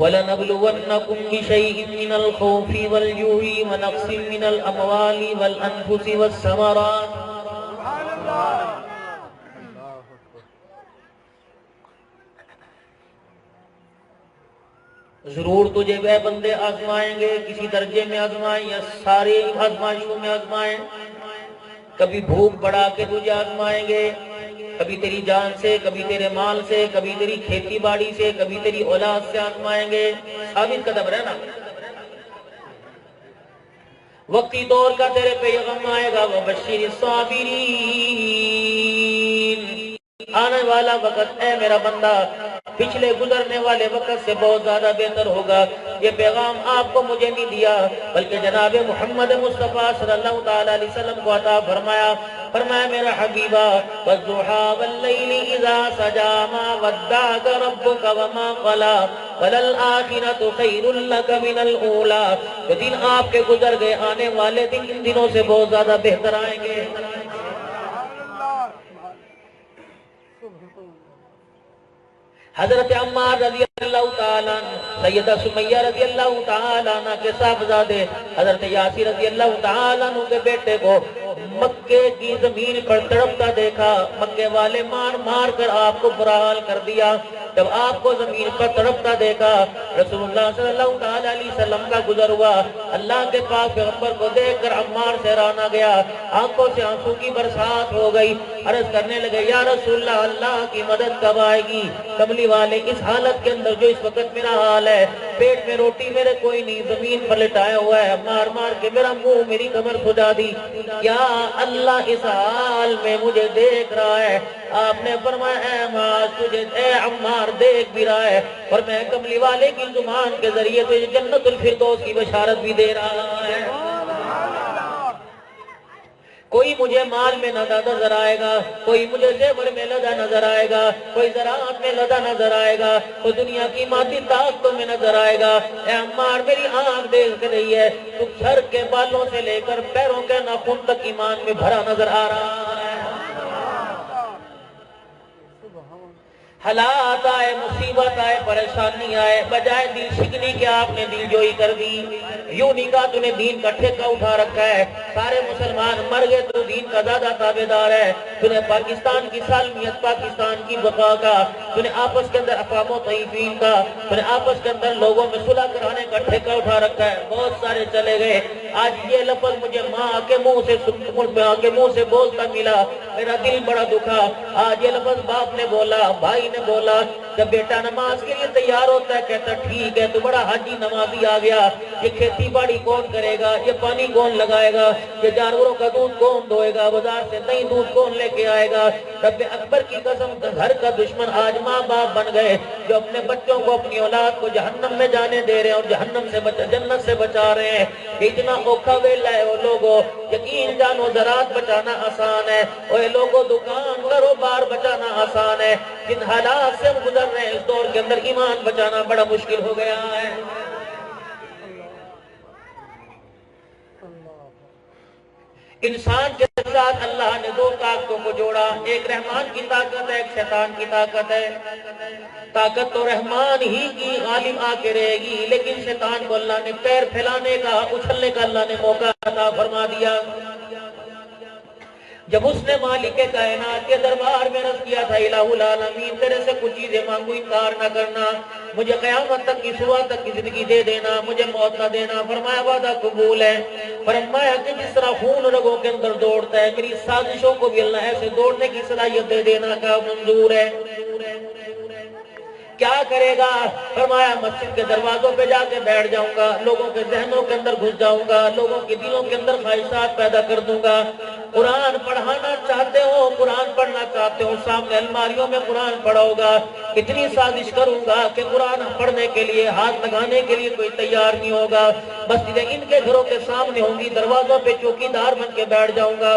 وَلَنَبْلُوَنَّكُمْ بِشَيْءٍ مِّنَ الْخَوْفِ وَالْجُوعِ وَنَقْصٍ مِّنَ الْأَمْوَالِ وَالْأَنفُسِ وَالثَّمَرَاتِ۔ ضرور تجھے وہ بندے آزمائیں گے، کسی درجے میں آزمائیں یا سارے آزمائشوں میں آزمائیں۔ کبھی بھوک بڑھا کے تجھے آزمائیں گے، کبھی تیری جان سے، کبھی تیرے مال سے، کبھی تیری کھیتی باڑی سے، کبھی تیری اولاد سے آزمائیں گے۔ ثابت قدم رہنا۔ وقتی طور کا تیرے پہ یہ غم آئے گا، وَبَشِّرِ الصَّابِرِينَ۔ آنے والا وقت اے میرا بندہ پچھلے گزرنے والے وقت سے بہت زیادہ بہتر ہوگا۔ یہ پیغام آپ کو مجھے نہیں دیا بلکہ جناب محمد مصطفیٰ صلی اللہ تعالیٰ علیہ وسلم کو عطا فرمایا۔ فرمایا میرا حبیبہ وَالضُّحَىٰ وَاللَّيْلِ إِذَا سَجَىٰ مَا وَدَّعَكَ رَبُّكَ وَمَا قَلَىٰ وَلَلْآخِرَةُ خَيْرٌ لَّكَ مِنَ الْأُولَىٰ۔ جو دن آپ کے گزر گئے، آنے والے دن ان دنوں سے بہت زیادہ بہتر آئیں گے۔ حضرت عمار رضی اللہ تعالیٰ عنہ، سیدہ سمیہ رضی اللہ تعالیٰ عنہ کے صاحبزادے حضرت یاسر رضی اللہ تعالیٰ عنہ کے بیٹے کو مکے کی زمین پر تڑپتا دیکھا۔ مکے والے مار مار کر آپ کو برا حال کر دیا۔ جب آپ کو زمین پر تڑپتا دیکھا، رسول اللہ صلی اللہ تعالیٰ علیہ وسلم کا گزر ہوا۔ اللہ کے پاک پیغمبر کو دیکھ کر عمار حیران آ گیا، آنکھوں سے آنسو کی برسات ہو گئی۔ عرض کرنے لگے یا رسول اللہ، اللہ کی مدد کب آئے گی؟ کملی والے اس حالت کے اندر جو اس وقت میرا حال ہے، پیٹ میں روٹی میرے کوئی نہیں، زمین پر لٹایا ہوا ہے، مار مار کے میرا منہ میری کمر سجا دی، کیا اللہ اس حال میں مجھے دیکھ رہا ہے؟ آپ نے فرمایا اے عمار تجھے، اے عمار دیکھ بھی رہا ہے، اور میں کملی والے کی زبان کے ذریعے تجھے جنت الفردوس کی بشارت بھی دے رہا ہے۔ کوئی مجھے مال میں لدا نظر آئے گا، کوئی مجھے زیور میں لدا نظر آئے گا، کوئی زراعت میں لدا نظر آئے گا، کوئی دنیا کی مادی طاقتوں میں نظر آئے گا۔ اے عمار میری آنکھ دیکھ رہی ہے، تو سر کے بالوں سے لے کر پیروں کے ناخن تک ایمان میں بھرا نظر آ رہا ہے۔ حالات آئے، مصیبت آئے، پریشانی آئے، بجائے دل شکنی کے آپ نے دل جوئی کر دی۔ یوں نہیں کہا تو نے دین کا ٹھیکہ اٹھا رکھا ہے، سارے مسلمان مر گئے تو دین کا زیادہ تابعدار ہے، تو نے پاکستان کی سالمیت، پاکستان کی بقا کا، تو نے آپس کے اندر افہام و تفہیم کا، تو نے آپس کے اندر لوگوں میں صلح کرانے کا ٹھیکہ اٹھا رکھا ہے۔ بہت سارے چلے گئے، آج یہ لفظ مجھے ماں کے منہ سے بولتا ملا، میرا دل بڑا دکھا۔ آج یہ لفظ باپ نے بولا، بھائی نے بولا، جب بیٹا نماز کے لیے تیار ہوتا ہے کہتا ٹھیک ہے تو بڑا حاجی نمازی آ گیا، یہ کھیتی باڑی کون کرے گا، یہ پانی کون لگائے گا، یہ جانوروں کا دودھ کون دھوئے گا، بازار سے نئی دودھ کون لے کے آئے گا۔ رب اکبر کی قسم، گھر کا دشمن آج ماں باپ بن گئے، جو اپنے بچوں کو، اپنی اولاد کو جہنم میں جانے دے رہے ہیں اور جہنم سے جنت سے بچا رہے ہیں۔ اتنا اوکھا ویلا ہے وہ لوگوں، یقین جانو زراعت بچانا آسان ہے، اور یہ لوگوں دکان کاروبار بچانا آسان ہے، جن حالات سے ہم گزر رہے ہیں اس دور کے اندر ایمان بچانا بڑا مشکل ہو گیا ہے۔ انسان کے ساتھ اللہ نے دو طاقتوں کو جوڑا، ایک رحمان کی طاقت ہے، ایک شیطان کی طاقت ہے۔ طاقت تو رحمان ہی کی غالب آ کے رہے گی، لیکن شیطان کو اللہ نے پیر پھیلانے کا، اچھلنے کا اللہ نے موقع عطا فرما دیا۔ جب اس نے مالک کائنات کے دربار میں عرض کیا تھا الہ العالمین تیرے سے کچھ چیزیں مانگو انکار نہ کرنا، مجھے قیامت تک کی صبح تک کی زندگی دے دینا، مجھے موت نہ دینا، فرمایا وعدہ قبول ہے۔ فرمایا کہ جس طرح خون رگوں کے اندر دوڑتا ہے، میری سازشوں کو بھی اللہ ایسے دوڑنے کی صلاحیت دے دینا کا منظور ہے۔ کیا کرے گا؟ فرمایا مسجد کے دروازوں پہ جا کے بیٹھ جاؤں گا، لوگوں کے ذہنوں کے اندر گھس جاؤں گا، لوگوں کے دلوں کے اندر خواہشات پیدا کر دوں گا۔ قرآن پڑھانا چاہتے ہو، قرآن پڑھنا چاہتے ہو، سامنے الماریوں میں قرآن پڑھاؤ گا، اتنی سازش کروں گا کہ قرآن پڑھنے کے لیے، ہاتھ لگانے کے لیے کوئی تیار نہیں ہوگا۔ مسجدیں ان کے گھروں کے سامنے ہوں گی، دروازوں پہ چوکیدار بن کے بیٹھ جاؤں گا،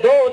2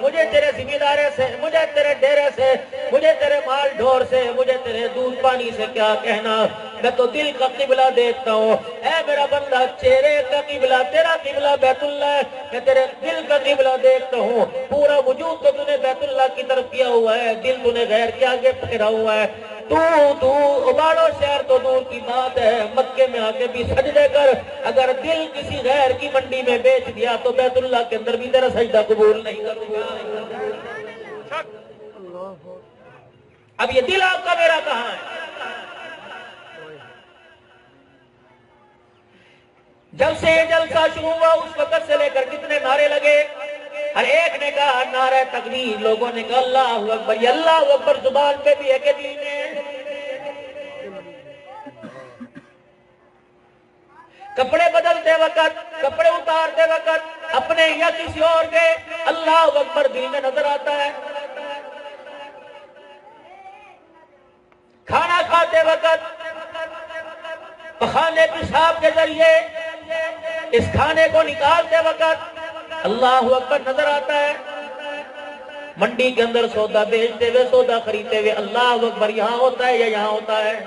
مجھے تیرے ذمہ دارے سے، مجھے تیرے ڈیرے سے، مجھے تیرے مال ڈھور سے، مجھے تیرے دودھ پانی سے کیا کہنا، میں تو دل کا قبلہ دیکھتا ہوں۔ اے میرا بندہ، چہرے کا قبلہ تیرا قبلہ بیت اللہ ہے، میں تیرے دل کا قبلہ دیکھتا ہوں۔ پورا وجود تو نے بیت اللہ کی طرف کیا ہوا ہے، دل نے غیر کے آگے پھیرا ہوا ہے۔ تو اباڑو شہر تو دور کی بات ہے، مکے میں آ کے بھی سجدے کر، اگر دل کسی غیر کی منڈی میں بیچ دیا تو بیت اللہ کے اندر بھی تیرا سجدہ قبول نہیں کروں گا۔ اب یہ دل آپ کا میرا کہاں ہے؟ جب سے یہ جلسہ شروع ہوا اس وقت سے لے کر کتنے نعرے لگے؟ ہر ایک نے کہا نعرہ تکبیر، لوگوں نے کہا اللہ اکبر۔ یہ اللہ اکبر زبان پہ بھی ہے کہ دل میں؟ کپڑے بدلتے وقت، کپڑے اتارتے وقت اپنے یا کسی اور کے اللہ اکبر دل میں نظر آتا ہے؟ کھانا کھاتے وقت پخانے پیشاب کے ذریعے اس کھانے کو نکالتے وقت اللہ اکبر نظر آتا ہے؟ منڈی کے اندر سودا بیچتے ہوئے، سودا خریدتے ہوئے اللہ اکبر یہاں ہوتا ہے یا یہاں ہوتا ہے؟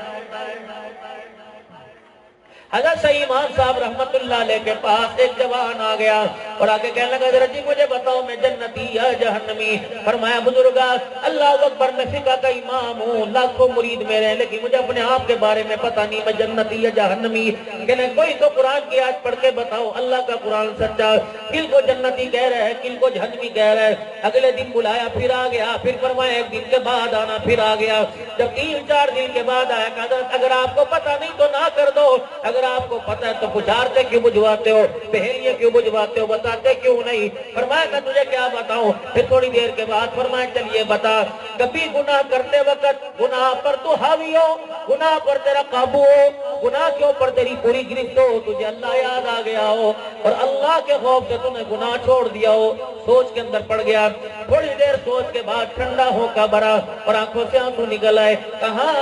حضرت سید امام صاحب رحمت اللہ علیہ کے پاس ایک جوان آ گیا اور آگے کہنے لگا حضرت جی مجھے بتاؤ میں جنتی یا جہنمی؟ فرمایا بزرگا اللہ اکبر میں فقہ کا امام ہوں، لاکھوں مرید میرے ہیں، لیکن مجھے اپنے آپ کے بارے میں پتہ نہیں میں جنتی یا جہنمی۔ کہنے کوئی تو قرآن کی آیت پڑھ کے بتاؤ، اللہ کا قرآن سچا، کل کو جنتی کہہ رہا ہے، کل کو جہنمی کہہ رہا ہے۔ اگلے دن بلایا، پھر آ گیا، پھر فرمایا ایک دن کے بعد آنا، پھر آ گیا۔ جب 3-4 دن کے بعد آیا کہا اگر آپ کو پتہ نہیں تو نہ کر دو، اگر آپ کو پتہ ہے تو پچھارتے کیوں بجھواتے ہو، پہلیے کیوں بجھواتے ہو، بتاتے کیوں نہیں؟ فرمایا میں تجھے کیا بتاؤں؟ پھر تھوڑی دیر کے بعد فرمایا چلیے بتا، کبھی گناہ کرتے وقت گناہ پر تو حاوی ہو، گناہ پر تیرا قابو ہو، گناہ کے اوپر تیری پوری گرفت ہو، تجھے اللہ یاد آ گیا ہو اور اللہ کے خوف سے تو نے گناہ چھوڑ دیا ہو۔ سوچ کے اندر پڑ گیا، تھوڑی دیر سوچ کے بعد ٹھنڈا ہو کا بھرا اور آنکھوں سے آنسو نکل آئے۔ کہاں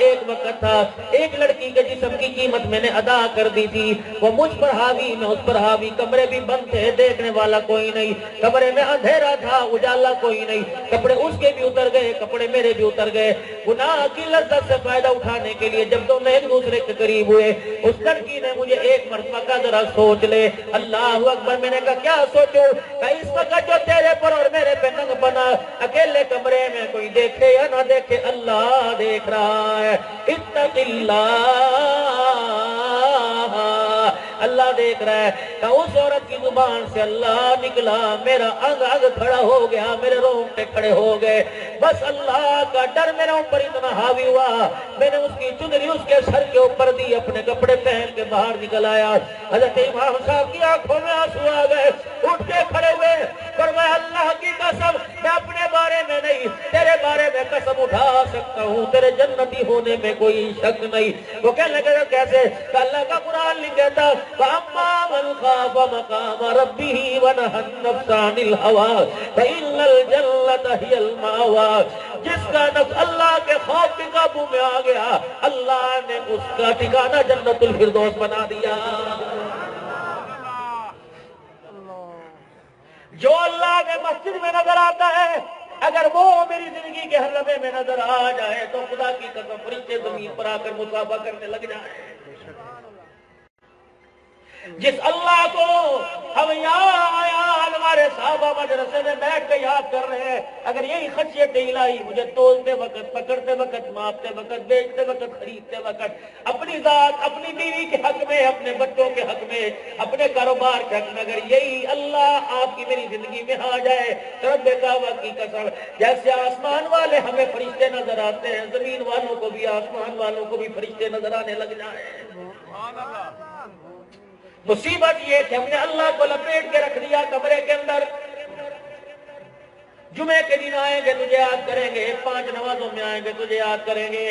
ایک وقت تھا ایک لڑکی کے جسم کی قیمت میں نے ادا کر دی تھی، وہ مجھ پر حاوی، میں اس پر حاوی، کمرے بھی بند تھے، دیکھنے والا کوئی نہیں، کمرے میں اندھیرا تھا، اجالا کوئی نہیں، کپڑے اس کے بھی اتر گئے، کپڑے میرے بھی اتر گئے۔ گناہ کی لذت سے فائدہ اٹھانے کے لیے جب دونوں ایک دوسرے کے قریب ہوئے، اس لڑکی نے مجھے ایک مرتبہ کا ذرا سوچ لے۔ اللہ اکبر، میں نے کہا کیا سوچو؟ کہ اس وقت جو تیرے پر اور میرے پہ ننگ بنا، اکیلے کمرے میں کوئی دیکھے یا نہ دیکھے اللہ دیکھ رہا ہے۔ اتق اللہ، اللہ دیکھ رہا ہے۔ کہ اس عورت کی زبان سے اللہ نکلا، میرا انگ انگ کھڑا ہو گیا، میرے رونگٹے کھڑے ہو گئے۔ بس اللہ کا ڈر میرے اوپر اتنا حاوی ہوا، میں نے اس کی چدری اس کے سر کے اوپر دی، اپنے کپڑے پہن کے باہر نکل آیا۔ حضرت امام صاحب کی آنکھوں میں آنسو آ گئے، اٹھ کے کھڑے ہوئے، فرمایا اللہ کی قسم میں اپنے بارے میں نہیں تیرے بارے میں قسم اٹھا سکتا ہوں، تیرے جنتی ہونے میں کوئی شک نہیں۔ وہ کہنے لگا کیسے؟ کہ اللہ کا قرآن نہیں کہتا فَأَمَّا مَنْ خَافَ مَقَامَ رَبِّهِ وَنَهَى النَّفْسَ عَنِ الْهَوَىٰ فَإِنَّ الْجَنَّةَ هِيَ الْمَأْوَىٰ۔ جس کا نفس اللہ کے خوف کے قابو میں آ گیا، اللہ نے اس کا ٹھکانہ جنت الفردوس بنا دیا۔ جو اللہ کے مسجد میں نظر آتا ہے، اگر وہ میری زندگی کے ہر لمحے میں نظر آ جائے تو خدا کی قسم فرشتے زمین پر آ کر مصافحہ کرنے لگ جائیں۔ جس اللہ کو ہم یہاں ہمارے صحابہ مدرسے میں بیٹھ کے یاد کر رہے ہیں، اگر یہی خشیت الہی مجھے تولتے وقت، پکڑتے وقت، ماپتے وقت، بیچتے وقت، خریدتے وقت، اپنی ذات، اپنی بیوی کے حق میں، اپنے بچوں کے حق میں، اپنے کاروبار کے حق میں، اگر یہی اللہ آپ کی میری زندگی میں آ جائے تو رب کعبہ کی قسم جیسے آسمان والے ہمیں فرشتے نظر آتے ہیں، زمین والوں کو بھی، آسمان والوں کو بھی فرشتے نظر آنے لگ جائیں۔ مصیبت یہ کہ ہم نے اللہ کو لپیٹ کے رکھ دیا کمرے کے اندر۔ جمعے کے دن آئیں گے تجھے یاد کریں گے، 5 نمازوں میں آئیں گے تجھے یاد کریں گے۔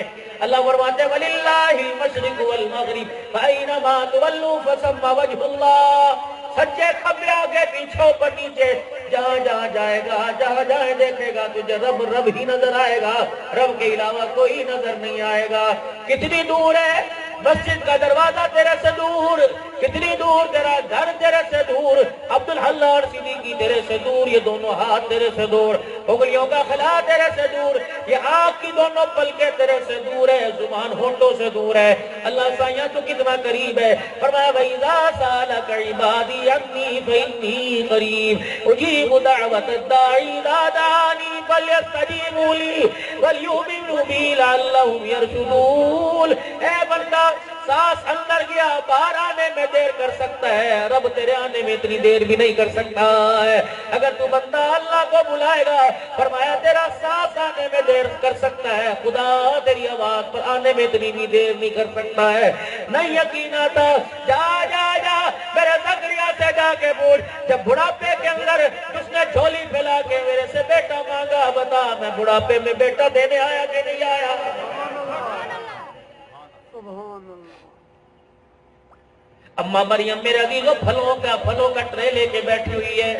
اللہ فرماتے ہیں وَلِلَّهِ الْمَشْرِقُ وَالْمَغْرِبُ فَأَيْنَمَا تُوَلُّوا فَثَمَّ وَجْهُ اللَّهِ۔ سچے کھبے آگے پیچھے اوپر نیچے، جہاں جہاں جائے گا، جہاں جہاں دیکھے گا تجھے رب رب ہی نظر آئے گا، رب کے علاوہ کوئی نظر نہیں آئے گا۔ کتنی دور ہے؟ مسجد کا دروازہ تیرے سے دور، کتنی دور تیرا گھر تیرے سے دور، عبدالحلال صدیقی تیرے سے دور، یہ دونوں ہاتھ تیرے سے دور، انگلیوں کا خلا تیرے سے دور، یہ آنکھ کی دونوں پلکیں تیرے سے دور ہے، زبان ہونٹوں سے دور ہے۔ اللہ سائیاں تو کتنا قریب ہے۔ فرمایا وَإِذَا سَأَلَكَ عِبَادِي عَنِّي فَإِنِّي قَرِيبٌ أُجِيبُ دَعْوَةَ الدَّاعِ إِذَا دَعَانِي فَلْيَسْتَجِيبُوا لِي وَلْيُؤْمِنُوا بِي لَعَلَّهُمْ يَرْشُدُونَ۔ اے بندہ، سانس اندر گیا باہر آنے میں دیر کر سکتا ہے، رب تیرے آنے میں اتنی دیر بھی نہیں کر سکتا ہے۔ اگر تو بندہ اللہ کو بلائے گا، فرمایا تیرا سانس آنے میں دیر کر سکتا ہے، خدا تیری آواز پر آنے میں اتنی بھی دیر نہیں کر سکتا ہے۔ نہیں یقین آتا، جا جا جا میرے زکریا سے جا کے پوچھ، جب بڑھاپے کے اندر اس نے جھولی پھیلا کے میرے سے بیٹا مانگا، بتا میں بڑھاپے میں بیٹا دینے آیا کہ نہیں آیا؟ اماں مریم میرے عزیزو پھلوں کا ٹرے لے کے بیٹھی ہوئی ہے،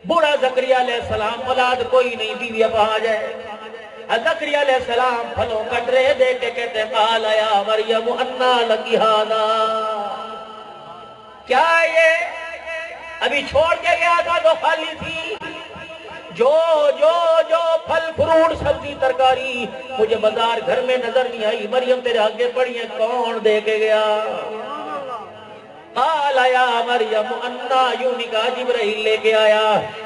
بوڑھا زکریا علیہ السلام، اولاد کوئی نہیں، بیوی اب آ جائے۔ زکریا علیہ السلام پھلوں کا ٹرے دے کے کہتے ہیں قال یا مریم انا لکی ھذا، کیا یہ ابھی چھوڑ کے گیا تھا تو خالی تھی؟ جو پھل فروٹ سبزی ترکاری مجھے بازار گھر میں نظر نہیں آئی، مریم تیرے آگے پڑی ہیں، کون دے کے گیا؟ قال یا مریم انا، یوں نہیں کہا جبرائیل لے کے آیا،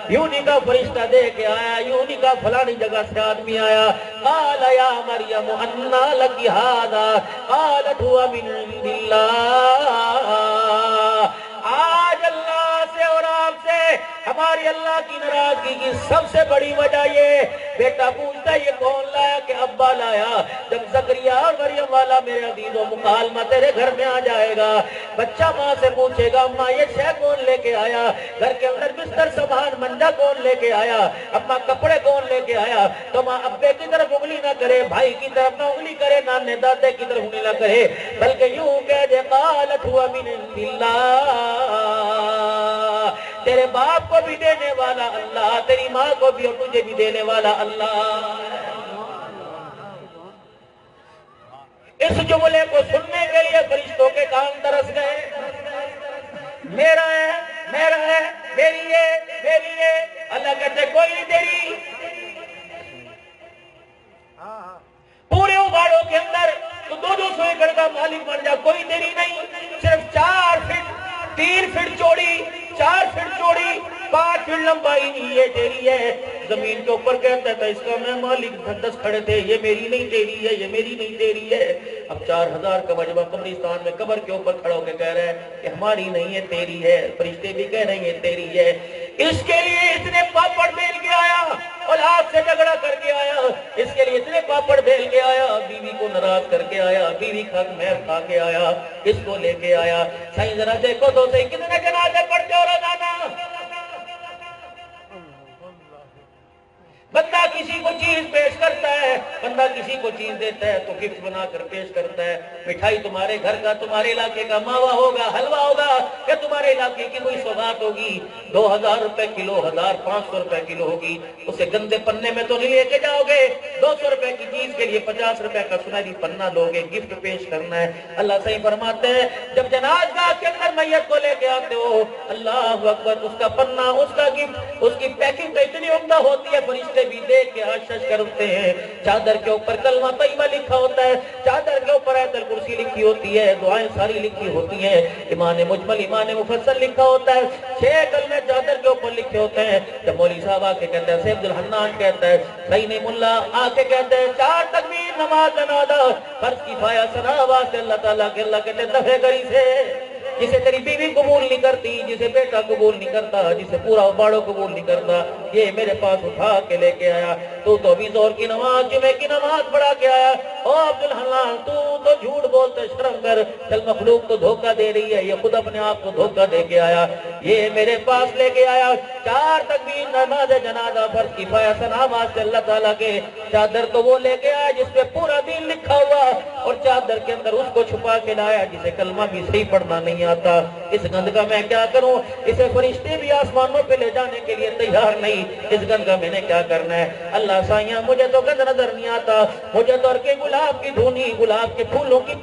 یوں نہیں کہا فرشتہ دے کے آیا، یوں نہیں کہا فلانی جگہ سے آدمی آیا۔ قال یا مریم انا لکی ھذا قالت هو من عند اللہ۔ آج اللہ سے اور آپ سے ہماری اللہ کی ناراضگی کی سب سے بڑی وجہ یہ، بیٹا پوچھتا ہے یہ کون لایا کہ ابا لایا۔ جب زکریا اور مریم والا میرے عزیزو مکالمہ تیرے گھر میں آ جائے گا، بچہ ماں سے پوچھے گا اماں یہ شے کون لے کے آیا، گھر کے اندر بستر سامان منجا کون لے کے آیا، اماں کپڑے کون لے کے آیا، تو ماں ابے کی طرف انگلی نہ کرے، بھائی کی طرف نہ انگلی کرے، نانے دادے کی طرف انگلی نہ کرے، بلکہ یوں کہہ دے قالت هو من عند اللہ، تیرے باپ کو بھی دینے والا اللہ، تیری ماں کو بھی اور تجھے بھی دینے والا اللہ۔ اس جملے کو سننے کے لیے فرشتوں کے کان ترس گئے، میرا ہے میری ہے۔ اللہ کہتے کوئی نہیں تیری، پورے اگاڑوں کے اندر تو 200 ایکڑ کا مالک بن جا، کوئی تیری نہیں، صرف 4 فٹ 3 فٹ چوڑی، 4 فٹ چوڑی، 5 فٹ لمبائی نہیں، یہ تیری ہے۔ زمین کے اوپر کہتا تھا اس کا میں مالک 10 کھڑے تھے، یہ میری نہیں تیری ہے، یہ میری نہیں تیری ہے۔ اب 4000 کا مجمع قبرستان میں قبر کے اوپر کھڑا ہو کے کہہ رہا ہے کہ ہماری نہیں ہے تیری ہے، فرشتے بھی کہہ رہے ہیں یہ تیری ہے۔ اس کے لیے اتنے پاپڑ بیل کے آیا، اولاد سے جھگڑا کر کے آیا، اس کے لیے اتنے پاپڑ بیل کے آیا، بیوی کو ناراض کر کے آیا، بیوی کا مہر کھا کے آیا، اس کو لے کے آیا۔ صحیح ذرا دیکھو تو صحیح کتنے جنازے پڑھتے ہو روزانہ؟ بندہ کسی کو چیز پیش کرتا ہے، بندہ کسی کو چیز دیتا ہے تو گفٹ بنا کر پیش کرتا ہے، مٹھائی تمہارے گھر کا، تمہارے علاقے کا ماوا ہوگا، حلوہ ہوگا، یا تمہارے علاقے کی کوئی سوغات ہوگی، 2000 روپے کلو، 1500 روپے کلو ہوگی، اسے گندے پنے میں تو نہیں لے کے جاؤ گے، 200 روپے کی چیز کے لیے 50 روپے کا سنہری پنا لوگے، گفٹ پیش کرنا ہے۔ اللہ صحیح فرماتے ہیں جب جنازگاہ کے اندر میت کو لے کے آتے ہو، اللہ اکبر، اس کا پنا، اس کا گفٹ، اس کی پیکنگ تو اتنی عمدہ ہوتی ہے، فرشتے بھی دیکھ کے آشش کرتے ہیں۔ چادر کے اوپر کلمہ طیبہ لکھا ہوتا ہے، چادر کے اوپر آیت الکرسی لکھی ہوتی ہے، دعائیں ساری لکھی ہوتی ہیں، ایمان مجمل ایمان مفصل لکھا ہوتا ہے، 6 کلمے چادر کے اوپر لکھے ہوتے ہیں۔ جب مولوی صاحب آ کے کہتے ہیں، سید الحنان کہتا ہے، صحیح نہیں ملا آ کے کہتے ہیں 4 تکبیر نماز جنازہ فرض کفایہ ثنا واسطے اللہ تعالیٰ کے، اللہ کہتے ہیں دفع کری سے، جسے تیری بیوی قبول نہیں کرتی، جسے بیٹا قبول نہیں کرتا، جسے پورا باڑو قبول نہیں کرتا، یہ میرے پاس اٹھا کے لے کے آیا، تو بھی زور کی نماز، جمعے کی نماز پڑھا کے آیا، او عبدالحنان تو جھوٹ بولتے، شرم کر، چل مخلوق تو دھوکہ دے رہی ہے، یہ خود اپنے آپ کو دھوکہ دے کے آیا، یہ میرے پاس لے کے آیا 4 تکبیر نماز جنازہ فرض کفایہ ثنا واسطے اللہ تعالیٰ کے۔ چادر تو وہ لے کے آیا جس پہ پورا دین لکھا ہوا، اور چادر کے اندر اس کو چھپا کے لایا جسے کلمہ بھی صحیح پڑھنا نہیں آتا۔ اس گند کا میں کیا کروں؟ اسے فرشتے بھی آسمانوں پہ لے جانے کے لیے تیار نہیں، اس گند کا میں نے کیا کرنا ہے؟ اللہ سائیاں مجھے تو گند نظر نہیں آتا، مجھے تو کے گلاب کی دھونی، گلاب کے پھولوں کی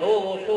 200